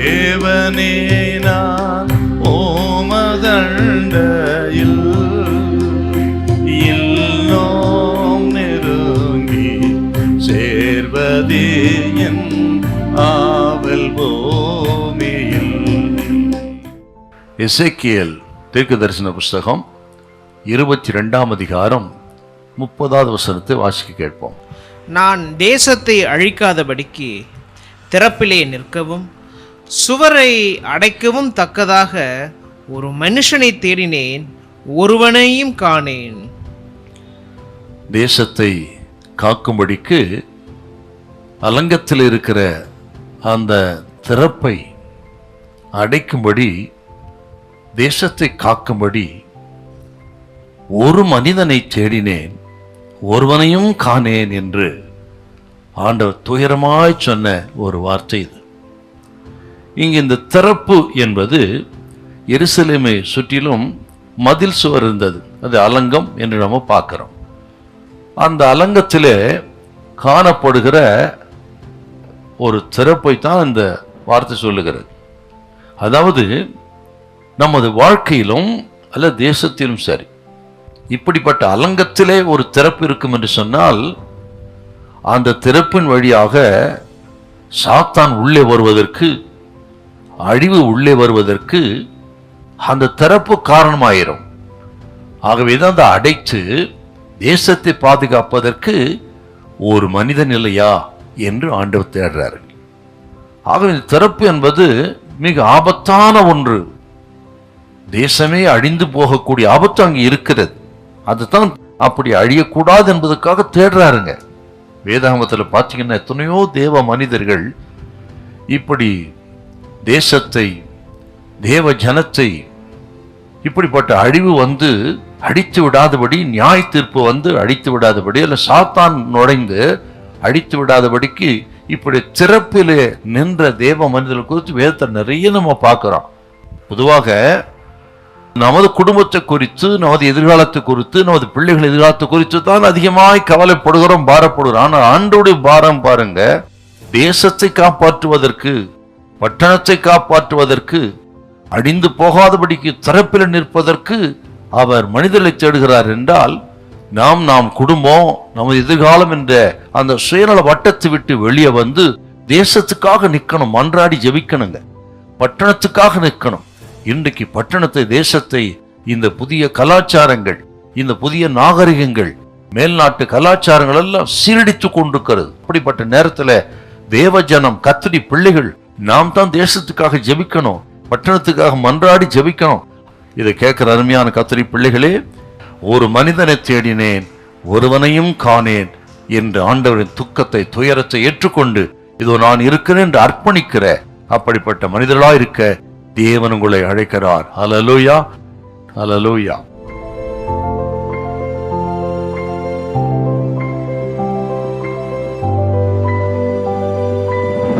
தேவனே நான் ஓமதண்டையில் இன்னும் நெருங்கி சேர்வதே என் ஆவல் பூமியில். எசேக்கியேல் தீர்க்கதரிசன புஸ்தகம் 22ஆம் அதிகாரம் 30வது வசனத்தை வாசிக்க கேட்போம். நான் தேசத்தை அழிக்காதபடிக்கு திறப்பிலே நிற்கவும் சுவரை அடைக்கவும் தக்கதாக ஒரு மனுஷனை தேடினேன், ஒருவனையும் காணேன். தேசத்தை காக்கும்படிக்கு அலங்கத்தில் இருக்கிற அந்த திறப்பை அடைக்கும்படி, தேசத்தை காக்கும்படி ஒரு மனிதனை தேடினேன், ஒருவனையும் காணேன் என்று ஆண்டவர் துயரமாய் சொன்ன ஒரு வார்த்தை இது. இங்கு இந்த திறப்பு என்பது எருசலேமை சுற்றிலும் மதில் சுவர் இருந்தது, அது அலங்கம் என்று நம்ம பார்க்கிறோம். அந்த அலங்கத்திலே காணப்படுகிற ஒரு திறப்பை தான் இந்த வார்த்தை சொல்லுகிறது. அதாவது நமது வாழ்க்கையிலும் அல்ல தேசத்திலும் சரி, இப்படிப்பட்ட அலங்கத்திலே ஒரு திறப்பு இருக்கும் என்று சொன்னால், அந்த திறப்பின் வழியாக சாத்தான் உள்ளே வருவதற்கு, அழிவு உள்ளே வருவதற்கு அந்த திறப்பு காரணமாயிரும். ஆகவேதான் அந்த அடைத்து தேசத்தை பாதுகாப்பதற்கு ஒரு மனிதன் இல்லையா என்று ஆண்டவர் தேடுறாரு. ஆகவே இந்த திறப்பு என்பது மிக ஆபத்தான ஒன்று. தேசமே அழிந்து போகக்கூடிய ஆபத்து அங்கே இருக்கிறது. அதுதான் அப்படி அழியக்கூடாது என்பதற்காக தேடுறாருங்க. வேதாகமத்தில் பார்த்தீங்கன்னா எத்தனையோ தேவ மனிதர்கள் இப்படி தேசத்தை, தேவ ஜனத்தை இப்படிப்பட்ட அழிவு வந்து அடித்து விடாதபடி, நியாய தீர்ப்பு வந்து அடித்து விடாதபடி, அல்ல சாத்தான் நுழைந்து அடித்து விடாதபடிக்கு இப்படி திறப்பிலே நின்ற தேவ மனிதர்கள் குறித்து வேதத்தை நிறைய நம்ம பார்க்கிறோம். பொதுவாக நமது குடும்பத்தை குறித்து, நமது எதிர்காலத்தை குறித்து, நமது பிள்ளைகள் எதிர்காலத்தை குறித்து தான் அதிகமாய் கவலைப்படுகிறோம், பாரப்படுகிறோம். ஆனால் ஆண்டவருடைய பாரம் பாருங்க, தேசத்தை காப்பாற்றுவதற்கு, பட்டணத்தை காப்பாற்றுவதற்கு, அழிந்து போகாதபடிக்கு திறப்பில் நிற்பதற்கு அவர் மனிதர்களை தேடுகிறார் என்றால், நாம் குடும்பம், நமது எதிர்காலம் என்ற அந்த சுயநல வட்டத்தை விட்டு வெளியே வந்து தேசத்துக்காக நிற்கணும், மன்றாடி ஜெபிக்கணுங்க, பட்டணத்துக்காக நிற்கணும். இன்றைக்கு பட்டணத்தை, தேசத்தை இந்த புதிய கலாச்சாரங்கள், இந்த புதிய நாகரிகங்கள், மேல்நாட்டு கலாச்சாரங்கள் எல்லாம் சீரடித்து கொண்டிருக்கிறது. அப்படிப்பட்ட நேரத்தில் தேவஜனம், கர்த்தருடைய பிள்ளைகள் நாம் தான் தேசத்துக்காக ஜெபிக்கணும், பட்டணத்துக்காக மன்றாடி ஜெபிக்கணும். இதை கேட்கிற அருமையான கர்த்தருடைய பிள்ளைகளே, ஒரு மனிதனை தேடினேன், ஒருவனையும் காணேன் என்று ஆண்டவரின் துக்கத்தை, துயரத்தை ஏற்றுக்கொண்டு இதோ நான் இருக்கிறேன் என்று அர்ப்பணிக்கிற அப்படிப்பட்ட மனிதர்களாக இருக்க தேவன் உங்களை அழைக்கிறார். ஹல்லேலூயா, ஹல்லேலூயா.